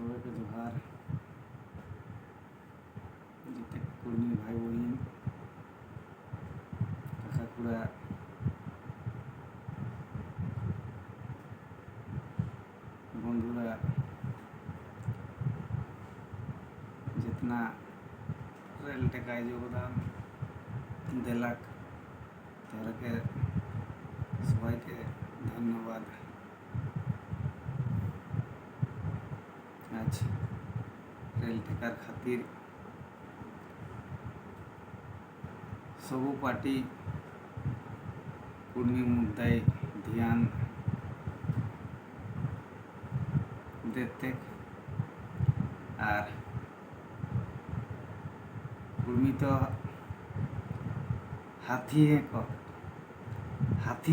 সবাইকে জোহার। যেতে কুর্মী ভাই বোন কাকাকুড়া বন্ধুরা जितना रेल टेकाय योगदान दिलक তাদেরকে সবাইকে ধন্যবাদ। আজ রেল টেকার খাতির सबू पार्टी कुर्मी मुद्दाय ध्यान देते और कुर्मी तो हाथी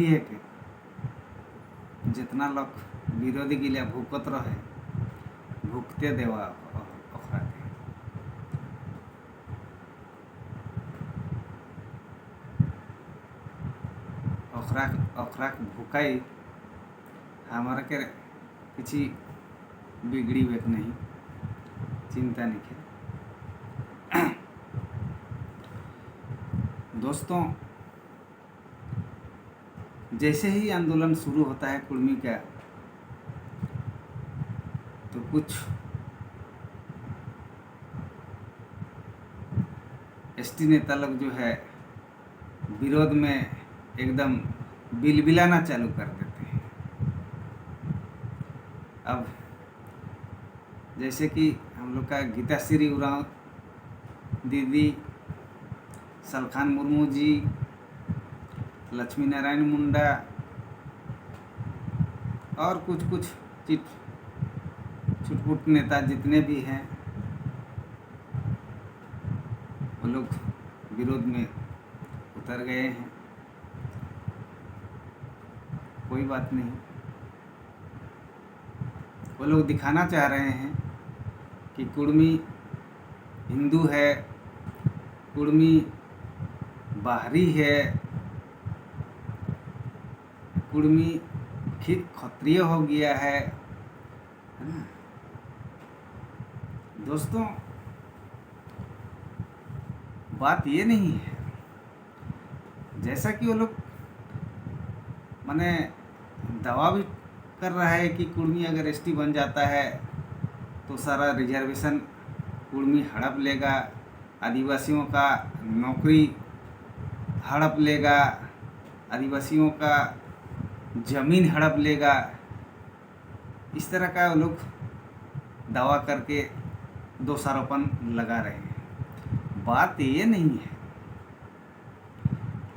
है के जितना लोग विरोधी गिला भूकत रहे भुगते देवा ओखरा के। ओखरा भुकाई हमारा के किसी बिगड़ी बेक नहीं, चिंता नहीं है। दोस्तों, जैसे ही आंदोलन शुरू होता है कुर्मी का तो कुछ एसटी नेता लोग जो है विरोध में एकदम बिलबिलाना चालू कर देते हैं। अब जैसे कि हम लोग का गीताश्री उरांव दीदी, सलखान मुर्मू जी, लक्ष्मी नारायण मुंडा और कुछ छुटपुट नेता जितने भी हैं वो लोग विरोध में उतर गए हैं। कोई बात नहीं, वो लोग दिखाना चाह रहे हैं कि कुर्मी हिंदू है, कुर्मी बाहरी है, कुर्मी क्षत्रिय हो गया है ना। दोस्तों, बात ये नहीं है। जैसा कि वो लोग माने दावा भी कर रहा है कि कुर्मी अगर एसटी बन जाता है तो सारा रिजर्वेशन कुर्मी हड़प लेगा, आदिवासियों का नौकरी हड़प लेगा, आदिवासियों का ज़मीन हड़प लेगा। इस तरह का वो लोग दावा करके दोषारोपण लगा रहे हैं। बात ये नहीं है,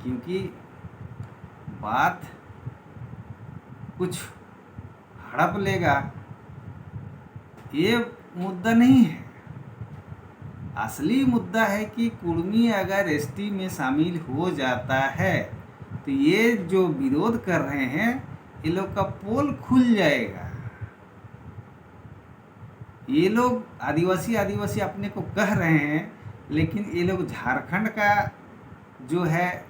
क्योंकि बात कुछ हड़प लेगा ये मुद्दा नहीं है। असली मुद्दा है कि कुर्मी अगर एसटी में शामिल हो जाता है तो ये जो विरोध कर रहे हैं ये लोग का पोल खुल जाएगा। ये लोग आदिवासी अपने को कह रहे हैं, लेकिन ये लोग झारखंड का जो है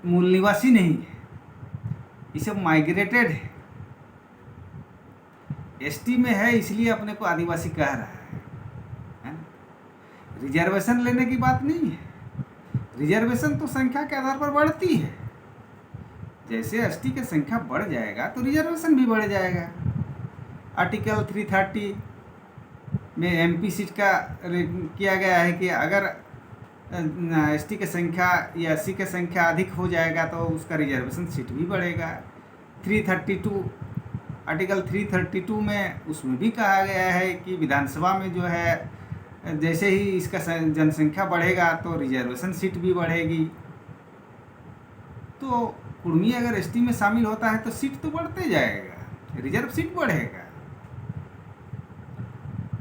मूल निवासी नहीं है, ये सब माइग्रेटेड है। एसटी में है इसलिए अपने को आदिवासी कह रहा है। रिजर्वेशन लेने की बात नहीं है। रिजर्वेशन तो संख्या के आधार पर बढ़ती है। जैसे एसटी की संख्या बढ़ जाएगा तो रिजर्वेशन भी बढ़ जाएगा। आर्टिकल 330 में एमपी सीट का किया गया है कि अगर एसटी की संख्या या एससी की संख्या अधिक हो जाएगा तो उसका रिजर्वेशन सीट भी बढ़ेगा। 332 आर्टिकल 332 में उसमें भी कहा गया है कि विधानसभा में जो है जैसे ही इसका जनसंख्या बढ़ेगा तो रिजर्वेशन सीट भी बढ़ेगी। तो कुर्मी अगर एसटी में शामिल होता है तो सीट तो बढ़ते जाएगा, रिजर्व सीट बढ़ेगा।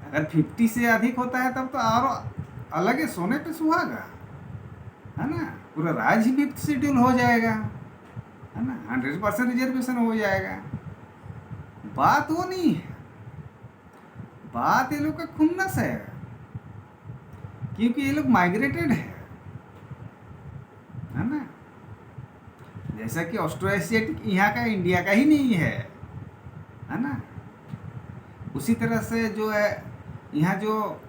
अगर 50 से अधिक होता है तब तो और अलग है, सोने पे सुहागा, है ना। पूरा राज्य भी शेड्यूल हो जाएगा, है ना। 100% रिजर्वेशन हो जाएगा। बात वो नहीं है, बात ये लोग का खुन्नस है, क्योंकि ये लोग माइग्रेटेड है ना। जैसा कि ऑस्ट्रो एशियाटिक यहाँ का इंडिया का ही नहीं है ना। उसी तरह से जो है यहाँ जो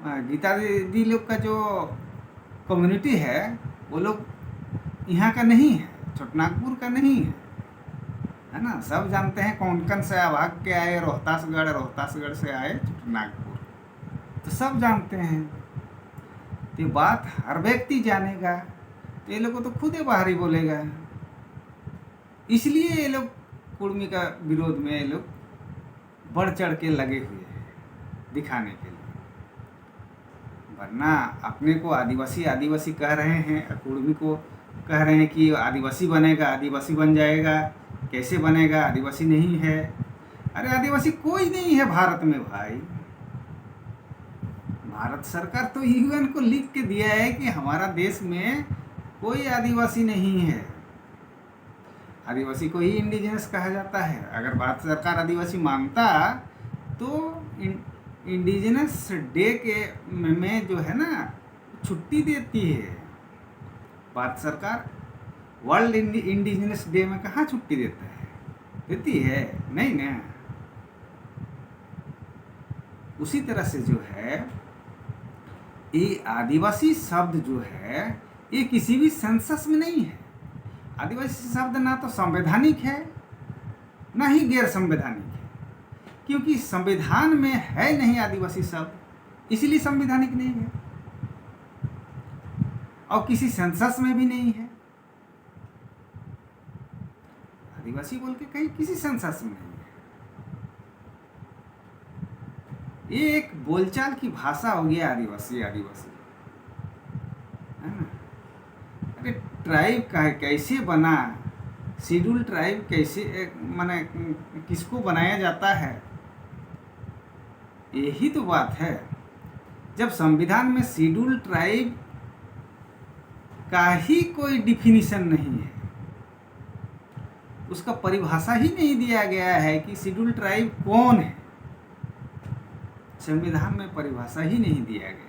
गीता दीदी लोग का जो कम्युनिटी है वो लोग यहाँ का नहीं है, छोटनागपुर का नहीं है ना। सब जानते हैं कोंकण से भाग के आए, रोहतासगढ़ से आए छोटनागपुर, तो सब जानते हैं। ये बात हर व्यक्ति जानेगा, तो ये लोग को तो खुद ही बाहर ही बोलेगा। इसलिए ये लोग कुर्मी का विरोध में ये लोग बढ़ चढ़ के लगे हुए हैं दिखाने के लिए। वरना अपने को आदिवासी आदिवासी कह रहे हैं, कुर्मी को कह रहे हैं कि आदिवासी बनेगा, आदिवासी बन जाएगा। कैसे बनेगा? आदिवासी नहीं है। अरे आदिवासी कोई नहीं है भारत में भाई। भारत सरकार तो यूएन को लिख के दिया है कि हमारा देश में कोई आदिवासी नहीं है। आदिवासी को ही इंडिजिनस कहा जाता है। अगर भारत सरकार आदिवासी मानता तो इंडिजिनस डे के में जो है ना छुट्टी देती है। भारत सरकार वर्ल्ड इंडिजिनस डे में कहाँ छुट्टी देता है? देती है नहीं ना। उसी तरह से जो है ये आदिवासी शब्द जो है ये किसी भी सेंसस में नहीं है। आदिवासी शब्द ना तो संवैधानिक है ना ही गैर संवैधानिक है, क्योंकि संविधान में है नहीं आदिवासी शब्द, इसलिए संवैधानिक नहीं है। और किसी सेंसस में भी नहीं है। आदिवासी बोल के कहीं किसी सेंसस में नहीं है। ये एक बोलचाल की भाषा हो गया आदिवासी आदिवासी, है ना। अरे ट्राइब का कैसे बना, शेड्यूल ट्राइब कैसे माने किसको बनाया जाता है, यही तो बात है। जब संविधान में शेड्यूल ट्राइब का ही कोई डिफिनीशन नहीं है, उसका परिभाषा ही नहीं दिया गया है कि शेड्यूल ट्राइब कौन है, संविधान में परिभाषा ही नहीं दिया गया है।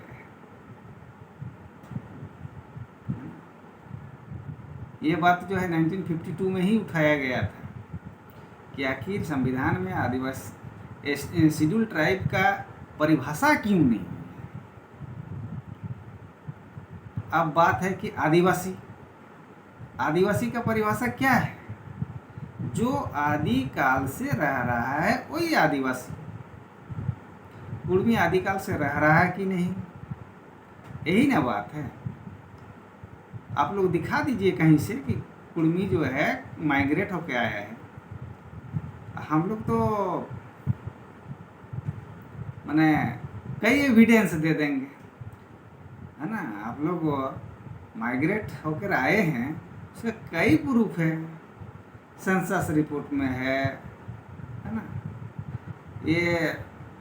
ये बात जो है 1952 में ही उठाया गया था कि आखिर संविधान में आदिवासी शेड्यूल ट्राइब का परिभाषा क्यों नहीं है। अब बात है कि आदिवासी आदिवासी का परिभाषा क्या है? जो आदि काल से रह रहा है वही आदिवासी। कुर्मी आदिकाल से रह रहा है कि नहीं, यही ना बात है। आप लोग दिखा दीजिए कहीं से कि कुर्मी जो है माइग्रेट होके आया है। हम लोग तो माने कई एविडेंस दे देंगे, है ना। आप लोग माइग्रेट होकर आए हैं, उसका कई प्रूफ है, सेंसस रिपोर्ट में है ना। ये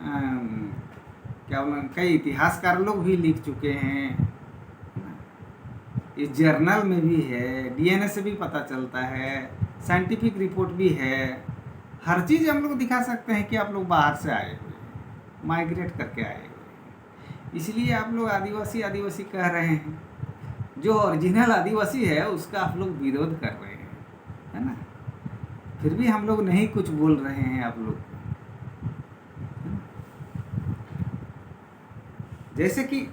क्या बोला, कई इतिहासकार लोग भी लिख चुके हैं, है ना। ये जर्नल में भी है, डीएनए से भी पता चलता है, साइंटिफिक रिपोर्ट भी है। हर चीज़ हम लोग दिखा सकते हैं कि आप लोग बाहर से आए हुए, माइग्रेट करके आए हुए। इसलिए आप लोग आदिवासी आदिवासी कह रहे हैं। जो ओरिजिनल आदिवासी है उसका आप लोग विरोध कर रहे हैं, है ना। फिर भी हम लोग नहीं कुछ बोल रहे हैं आप लोग। जैसे कि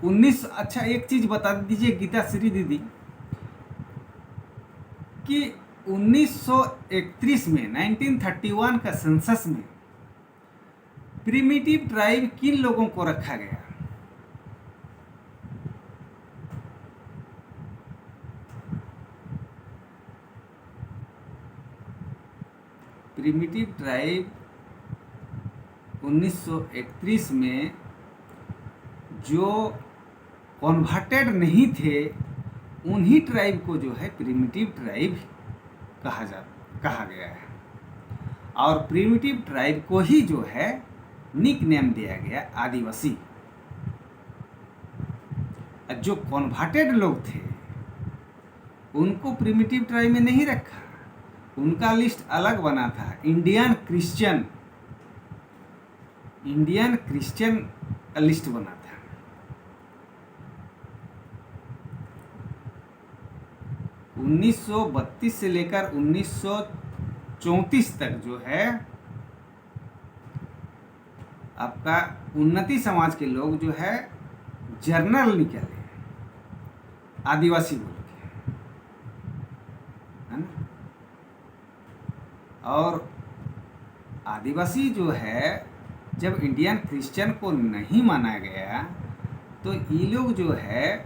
19 अच्छा एक चीज बता दीजिए गीता श्री दीदी कि 1931 में 1931 का सेंसस में प्रिमिटिव ट्राइब किन लोगों को रखा गया? प्रिमिटिव ट्राइब 1931 में जो कन्वर्टेड नहीं थे उन्हीं ट्राइब को जो है प्रिमिटिव ट्राइब कहा गया है। और प्रिमिटिव ट्राइब को ही जो है निक नेम दिया गया आदिवासी। जो कन्वर्टेड लोग थे उनको प्रिमिटिव ट्राइब में नहीं रखा, उनका लिस्ट अलग बना था। इंडियन क्रिश्चियन लिस्ट बना था। उन्नीस से लेकर 1934 तक जो है आपका उन्नति समाज के लोग जो है जर्नल निकले आदिवासी बोल के, है ना। और आदिवासी जो है जब इंडियन क्रिश्चियन को नहीं माना गया तो ये लोग जो है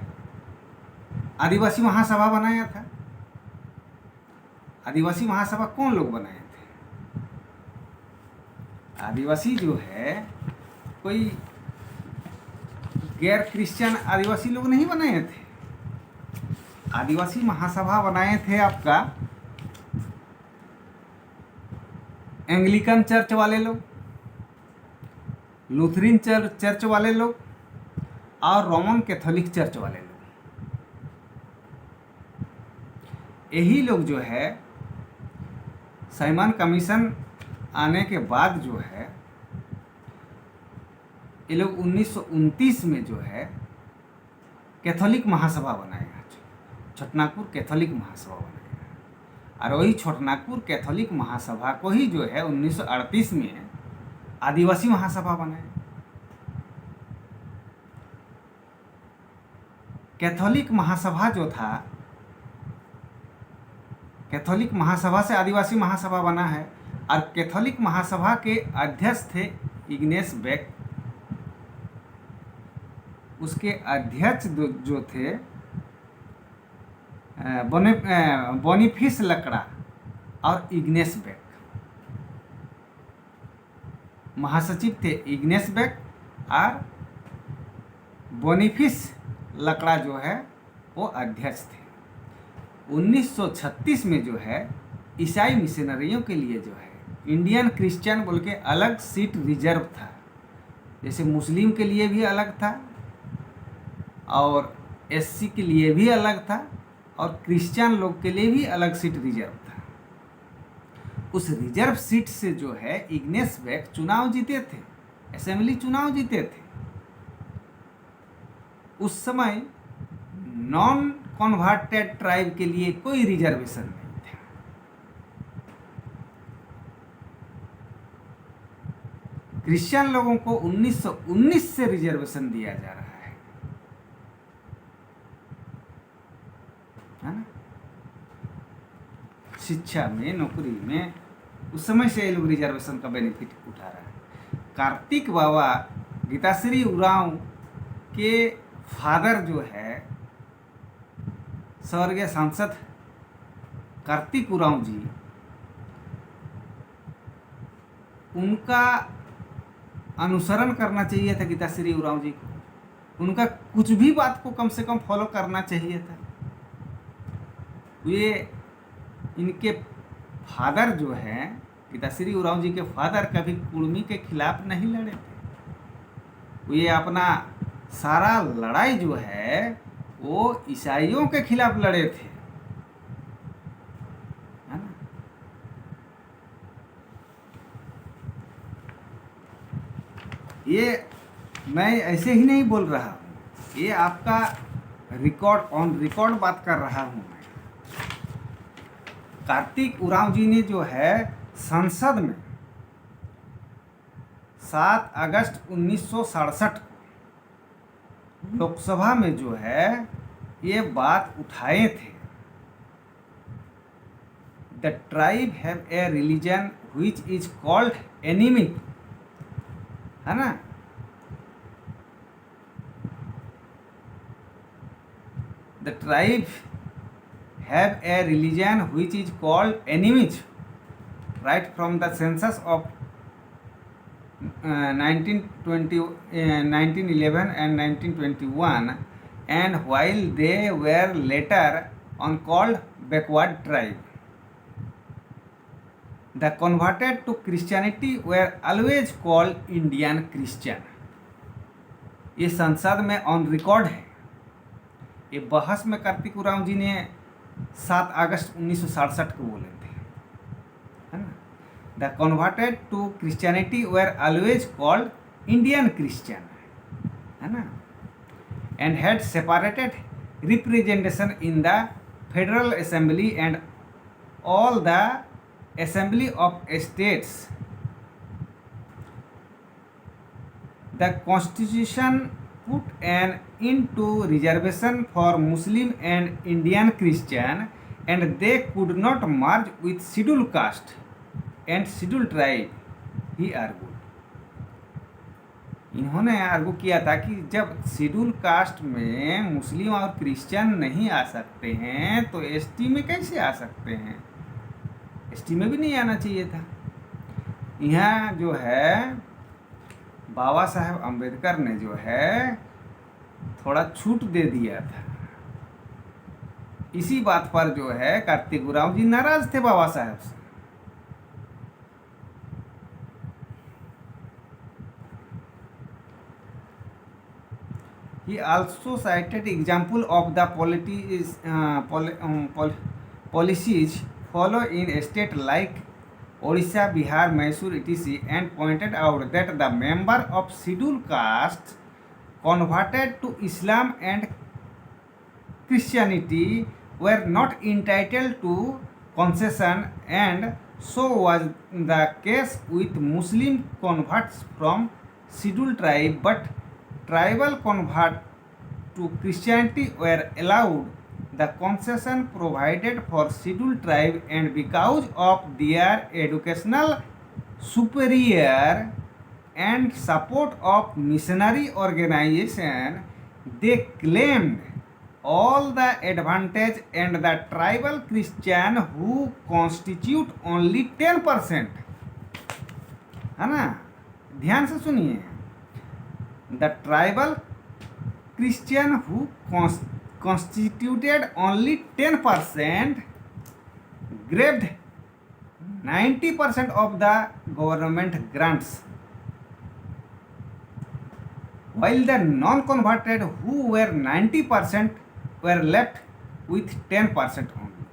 आदिवासी महासभा बनाया था। आदिवासी महासभा कौन लोग बनाए थे? आदिवासी जो है कोई गैर क्रिश्चियन आदिवासी लोग नहीं बनाए थे। आदिवासी महासभा बनाए थे आपका एंग्लिकन चर्च वाले लोग, लूथरन चर्च वाले लोग और रोमन कैथोलिक चर्च वाले लोग। यही लोग जो है साइमन कमीशन आने के बाद जो है ये लोग 1929 में जो है कैथोलिक महासभा बनाएगा, छोटनागपुर कैथोलिक महासभा बनाएगा। और वही छोटनागपुर कैथोलिक महासभा को ही जो है 1938 में आदिवासी महासभा बनाए। कैथोलिक महासभा जो था, कैथोलिक महासभा से आदिवासी महासभा बना है। और कैथोलिक महासभा के अध्यक्ष थे इग्नेस बेक। उसके अध्यक्ष जो थे बोनीफिस लकड़ा और इग्नेस बेक। महासचिव थे इग्नेस बेक और बोनीफिस लकड़ा जो है वो अध्यक्ष थे। 1936 में जो है ईसाई मिशनरियों के लिए जो है इंडियन क्रिश्चियन बोल के अलग सीट रिजर्व था। जैसे मुस्लिम के लिए भी अलग था और एससी के लिए भी अलग था और क्रिश्चियन लोग के लिए भी अलग सीट रिजर्व था। उस रिजर्व सीट से जो है इग्नेस बेक चुनाव जीते थे, असेंबली चुनाव जीते थे। उस समय नॉन कन्वर्टेड ट्राइब के लिए कोई रिजर्वेशन नहीं था। क्रिश्चियन लोगों को 1919 से रिजर्वेशन दिया जा रहा है ना। शिक्षा में, नौकरी में उस समय से ये लोग रिजर्वेशन का बेनिफिट उठा रहा है। कार्तिक बाबा गीताश्री उरांव के फादर जो है स्वर्गीय सांसद कार्तिक उरांव जी, उनका अनुसरण करना चाहिए था गीताश्री उरांव जी को। उनका कुछ भी बात को कम से कम फॉलो करना चाहिए था। ये इनके फादर जो हैं, गीताश्री उरांव जी के फादर कभी कुर्मी के खिलाफ नहीं लड़े थे। ये अपना सारा लड़ाई जो है वो ईसाइयों के खिलाफ लड़े थे, है ना। ये मैं ऐसे ही नहीं बोल रहा हूँ, ये आपका रिकॉर्ड ऑन रिकॉर्ड बात कर रहा हूँ मैं। कार्तिक उरांव जी ने जो है संसद में 7 अगस्त 1967 को लोकसभा में जो है ये बात उठाए थे। The tribe have a religion which is called enemy, है ना। The tribe have a religion which is called Animist right from the census of 1911 and 1921, and while they were later on called backward tribe. The converted to Christianity were always called Indian Christian. ये संसद में on record है। ये बहस में कार्तिक उरांव जी ने 7 अगस्त 1967 को बोले थे, है ना। The converted to Christianity were always called Indian Christian, है ना, and had separated representation in the federal assembly and all the assembly of states the constitution put an end to reservation for Muslim and Indian Christian and they could not merge with schedule caste and schedule tribe, he argued. इन्होंने argue किया था कि जब schedule caste में मुस्लिम और Christian नहीं आ सकते हैं तो एसटी में कैसे आ सकते हैं, एसटी में भी नहीं आना चाहिए था। यहाँ जो है बाबा साहेब अम्बेडकर ने जो है थोड़ा छूट दे दिया था। इसी बात पर जो है कार्तिक उरांव जी नाराज थे बाबा साहेब से। He also cited example of the policies followed in state like Odisha, Bihar, Mysore, etc. and pointed out that the member of scheduled caste converted to Islam and Christianity were not entitled to concession, and so was the case with Muslim converts from scheduled tribe, but tribal convert to Christianity were allowed the concession provided for scheduled tribe, and because of their educational superior and support of missionary organization, they claimed all the advantage, and the tribal Christian who constitute only 10%, है ना, ध्यान से सुनिए, the tribal Christian who constituted only 10% grabbed 90% of the government grants, while the non-converted who were 90% were left with 10% only.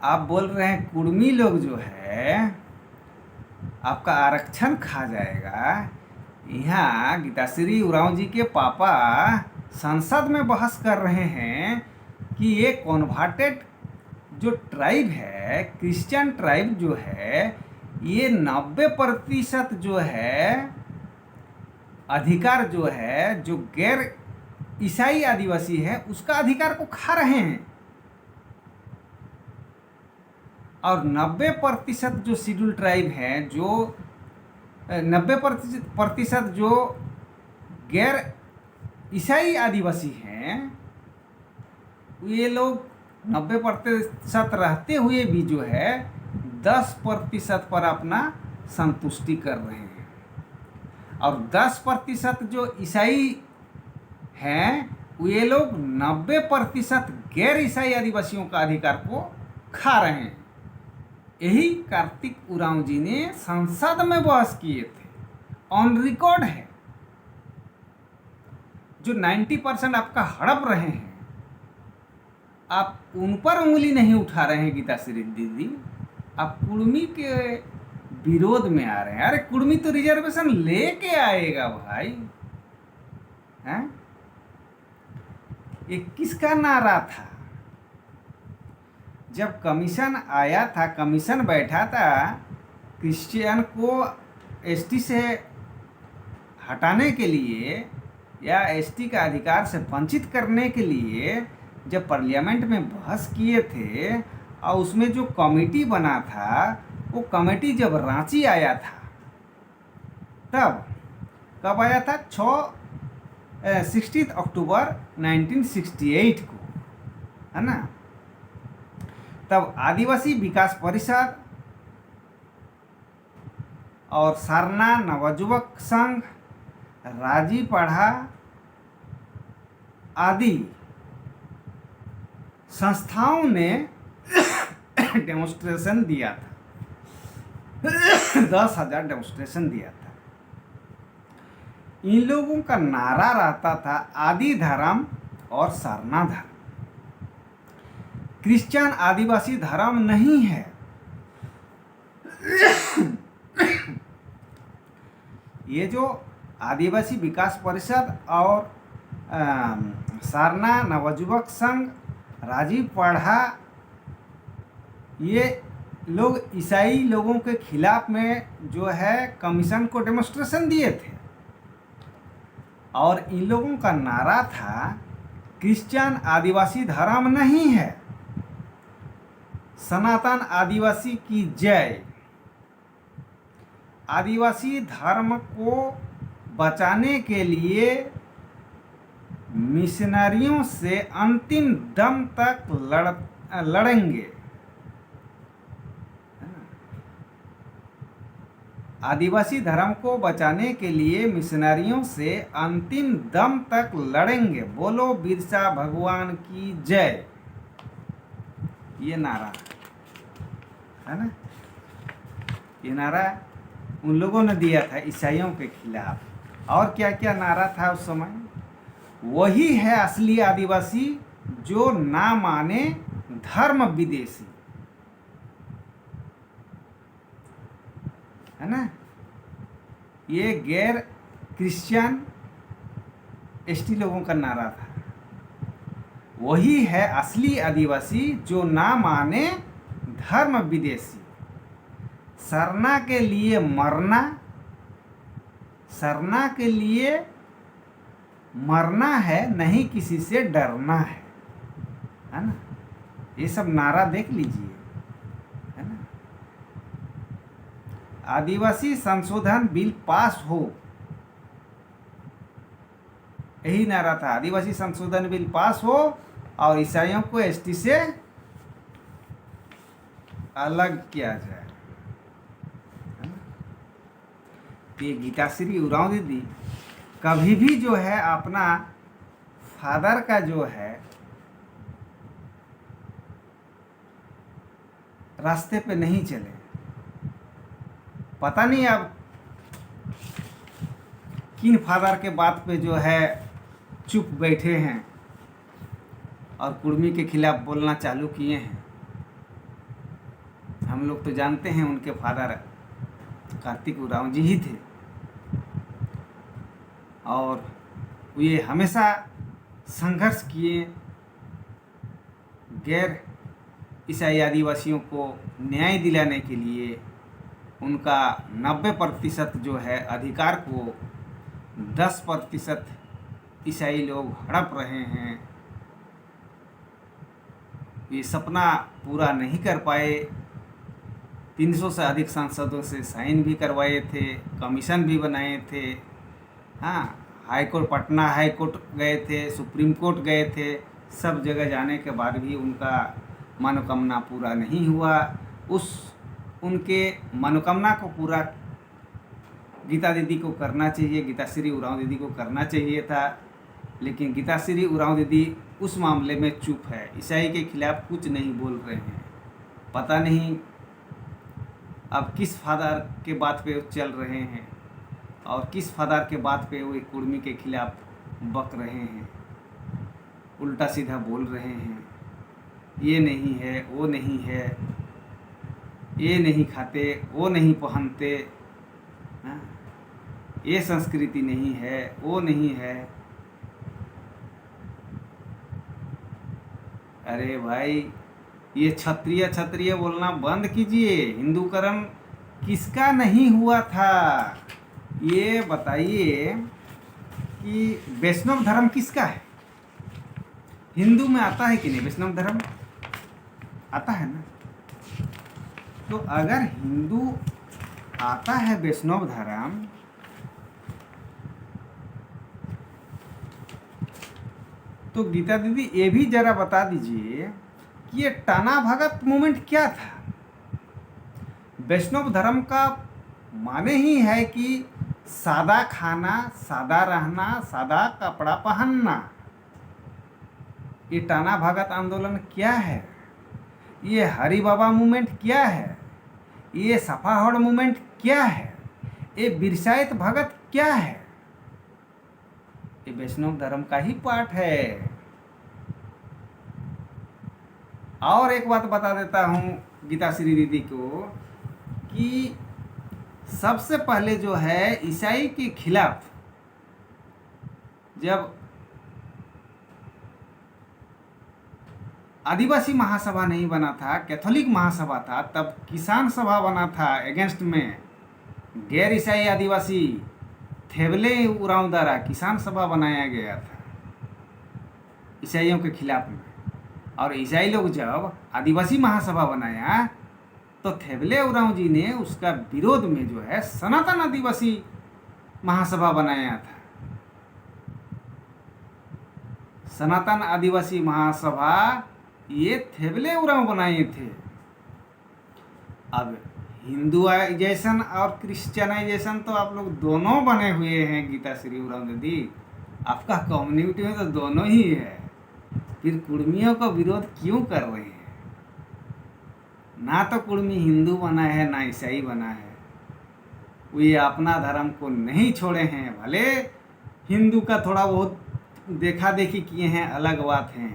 आप बोल रहे हैं कुर्मी लोग जो है आपका आरक्षण खा जाएगा। यहाँ गीताश्री उरांव जी के पापा संसद में बहस कर रहे हैं कि ये कन्वर्टेड जो ट्राइब है, क्रिश्चियन ट्राइब जो है, ये 90% जो है अधिकार जो है, जो गैर ईसाई आदिवासी है उसका अधिकार को खा रहे हैं, और 90% जो शेड्यूल ट्राइब हैं, जो 90% जो गैर ईसाई आदिवासी हैं, ये लोग 90% रहते हुए भी जो है 10% पर अपना संतुष्टि कर रहे हैं, और 10% जो ईसाई हैं ये लोग 90% गैर ईसाई आदिवासियों का अधिकार को खा रहे हैं। यही कार्तिक उरांव जी ने संसद में बहस किए थे, ऑन रिकॉर्ड है। जो 90% आपका हड़प रहे हैं, आप उन पर उंगली नहीं उठा रहे हैं गीताश्री दीदी, आप कुर्मी के विरोध में आ रहे हैं। अरे कुर्मी तो रिजर्वेशन लेके आएगा भाई, हैं? ये किसका नारा था? जब कमीशन आया था, कमीशन बैठा था क्रिश्चियन को एसटी से हटाने के लिए या एसटी का अधिकार से वंचित करने के लिए, जब पार्लियामेंट में बहस किए थे और उसमें जो कमेटी बना था, वो कमेटी जब रांची आया था, तब कब आया था? 16 अक्टूबर 1968 को, है ना। तब आदिवासी विकास परिषद और सारना नवयुवक संघ, राजी पढ़ा आदि संस्थाओं ने डेमोन्स्ट्रेशन दिया था, 10,000 डेमोन्स्ट्रेशन दिया था। इन लोगों का नारा रहता था आदि धर्म और सारना धर्म, क्रिश्चियन आदिवासी धर्म नहीं है। ये जो आदिवासी विकास परिषद और सारना नवयुवक संघ, राजीव पढ़ा, ये लोग ईसाई लोगों के खिलाफ में जो है कमीशन को डेमोन्स्ट्रेशन दिए थे, और इन लोगों का नारा था क्रिश्चियन आदिवासी धर्म नहीं है, सनातन आदिवासी की जय। आदिवासी धर्म को बचाने के लिए मिशनरियों से अंतिम दम तक लड़ेंगे। आदिवासी धर्म को बचाने के लिए मिशनरियों से अंतिम दम तक लड़ेंगे। बोलो बिरसा भगवान की जय। ये नारा है ना, ये नारा उन लोगों ने दिया था ईसाइयों के खिलाफ। और क्या क्या नारा था उस समय? वही है असली आदिवासी जो ना माने धर्म विदेशी, है ना। ये गैर क्रिश्चियन एसटी लोगों का नारा था। वही है असली आदिवासी जो ना माने धर्म विदेशी, सरना के लिए मरना, सरना के लिए मरना है, नहीं किसी से डरना है ना। ये सब नारा देख लीजिए, है ना। आदिवासी संशोधन बिल पास हो, यही नारा था। आदिवासी संशोधन बिल पास हो और ईसाइयों को एसटी से अलग किया जाए। ये गीताश्री उरांव दीदी कभी भी जो है अपना फादर का जो है रास्ते पे नहीं चले। पता नहीं अब किन फादर के बात पे जो है चुप बैठे हैं और कुर्मी के खिलाफ बोलना चालू किए हैं। हम लोग तो जानते हैं उनके फादर कार्तिक उरांव जी ही थे, और ये हमेशा संघर्ष किए गैर ईसाई आदिवासियों को न्याय दिलाने के लिए। उनका 90% जो है अधिकार को 10% ईसाई लोग हड़प रहे हैं। ये सपना पूरा नहीं कर पाए। 300 से अधिक सांसदों से साइन भी करवाए थे, कमीशन भी बनाए थे। हाँ, high court, Patna high court गए थे, सुप्रीम कोर्ट गए थे। सब जगह जाने के बाद भी उनका मनोकामना पूरा नहीं हुआ। उनके मनोकामना को पूरा गीता दीदी को करना चाहिए, गीताश्री उरांव दीदी को करना चाहिए था। लेकिन गीताश्री उरांव दीदी उस मामले में चुप है, ईसाई के खिलाफ कुछ नहीं बोल रहे हैं। पता नहीं अब किस फादर के बात पे चल रहे हैं और किस फादर के बात पे वो कुर्मी के खिलाफ बक रहे हैं, उल्टा सीधा बोल रहे हैं। ये नहीं है, वो नहीं है, ये नहीं खाते, वो नहीं पहनते, हाँ? ये संस्कृति नहीं है, वो नहीं है। अरे भाई, ये क्षत्रिय क्षत्रिय बोलना बंद कीजिए। हिंदूकरण किसका नहीं हुआ था? ये बताइए कि वैष्णव धर्म किसका है? हिंदू में आता है कि नहीं वैष्णव धर्म? आता है ना। तो अगर हिंदू आता है वैष्णव धर्म, तो गीता दीदी ये भी जरा बता दीजिए कि ये टाना भगत मूवमेंट क्या था? वैष्णव धर्म का माने ही है कि सादा खाना, सादा रहना, सादा कपड़ा पहनना। ये टाना भगत आंदोलन क्या है? ये हरि बाबा मूवमेंट क्या है? ये सफाहड़ मूवमेंट क्या है? ये बिरसाइत भगत क्या है? ये वैष्णव धर्म का ही पार्ट है। और एक बात बता देता हूँ गीताश्री दीदी को कि सबसे पहले जो है ईसाई के खिलाफ जब आदिवासी महासभा नहीं बना था, कैथोलिक महासभा था, तब किसान सभा बना था अगेंस्ट में। गैर ईसाई आदिवासी थेवले उरांव द्वारा किसान सभा बनाया गया था ईसाइयों के खिलाफ में। और ईसाई लोग जब आदिवासी महासभा बनाया तो थेवले उरांव जी ने उसका विरोध में जो है सनातन आदिवासी महासभा बनाया था। सनातन आदिवासी महासभा ये थेवले उरांव बनाए थे। अब हिंदुआइजेशन और क्रिश्चियनाइजेशन तो आप लोग दोनों बने हुए हैं गीता श्री उरांव दीदी, आपका कम्युनिटी में तो दोनों ही है, फिर कुर्मियों का विरोध क्यों कर रहे हैं? ना तो कुर्मी हिंदू बना है ना ईसाई बना है, वे अपना धर्म को नहीं छोड़े हैं। भले हिंदू का थोड़ा बहुत देखा देखी किए हैं, अलग बात है।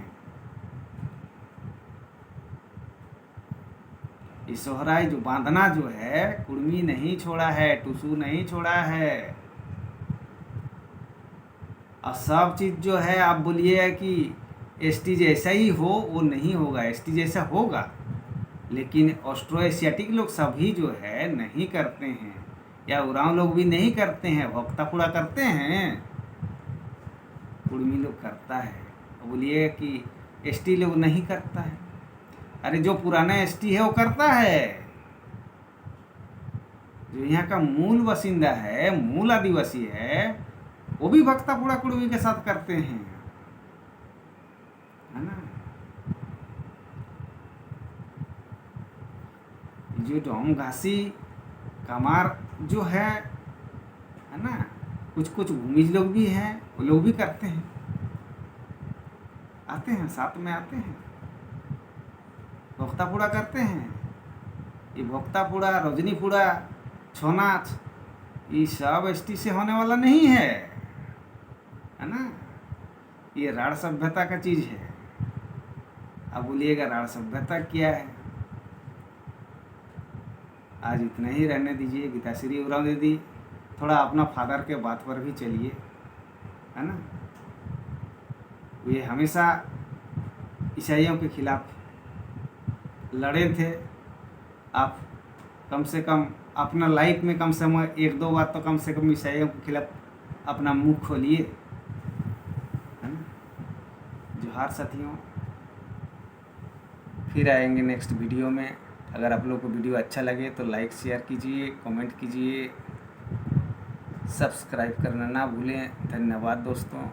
ये सोहराई जो बांधना जो है कुर्मी नहीं छोड़ा है, टुसू नहीं छोड़ा है। और सब चीज जो है आप बोलिए कि एसटी जैसा ही हो, वो नहीं होगा। एसटी जैसा होगा लेकिन ऑस्ट्रो एशियाटिक लोग सभी जो है नहीं करते हैं, या उरांव लोग भी नहीं करते हैं। भक्तापुड़ा करते हैं, कुर्मी लोग करता है। बोलिए कि एसटी लोग नहीं करता है, अरे जो पुराना एसटी है वो करता है। जो यहाँ का मूल बासिंदा है, मूल आदिवासी है, वो भी भक्तापुड़ा कुर्मी के साथ करते हैं, है ना। जो डोम घासी कमार जो है ना, कुछ कुछ भूमिज लोग भी हैं, वो लोग भी करते हैं, आते हैं साथ में आते हैं, भोक्तापुड़ा करते हैं। ये भोक्तापुड़ा, रजनीपुड़ा, छोनाच, ये सब एसटी से होने वाला नहीं है ना। ये राढ़ सभ्यता का चीज है। अब बोलिएगा राढ़ सभ्यता क्या है? आज इतना ही रहने दीजिए। गीताश्री उरांव दीदी, थोड़ा अपना फादर के बात पर भी चलिए, है ना। वे हमेशा ईसाइयों के खिलाफ लड़े थे। आप कम से कम अपना लाइफ में कम से कम एक दो बार तो कम से कम ईसाइयों के खिलाफ अपना मुंह खोलिए, है ना। जोहार साथियों, फिर आएंगे नेक्स्ट वीडियो में। अगर आप लोग को वीडियो अच्छा लगे तो लाइक शेयर कीजिए, कमेंट कीजिए, सब्सक्राइब करना ना भूलें। धन्यवाद दोस्तों।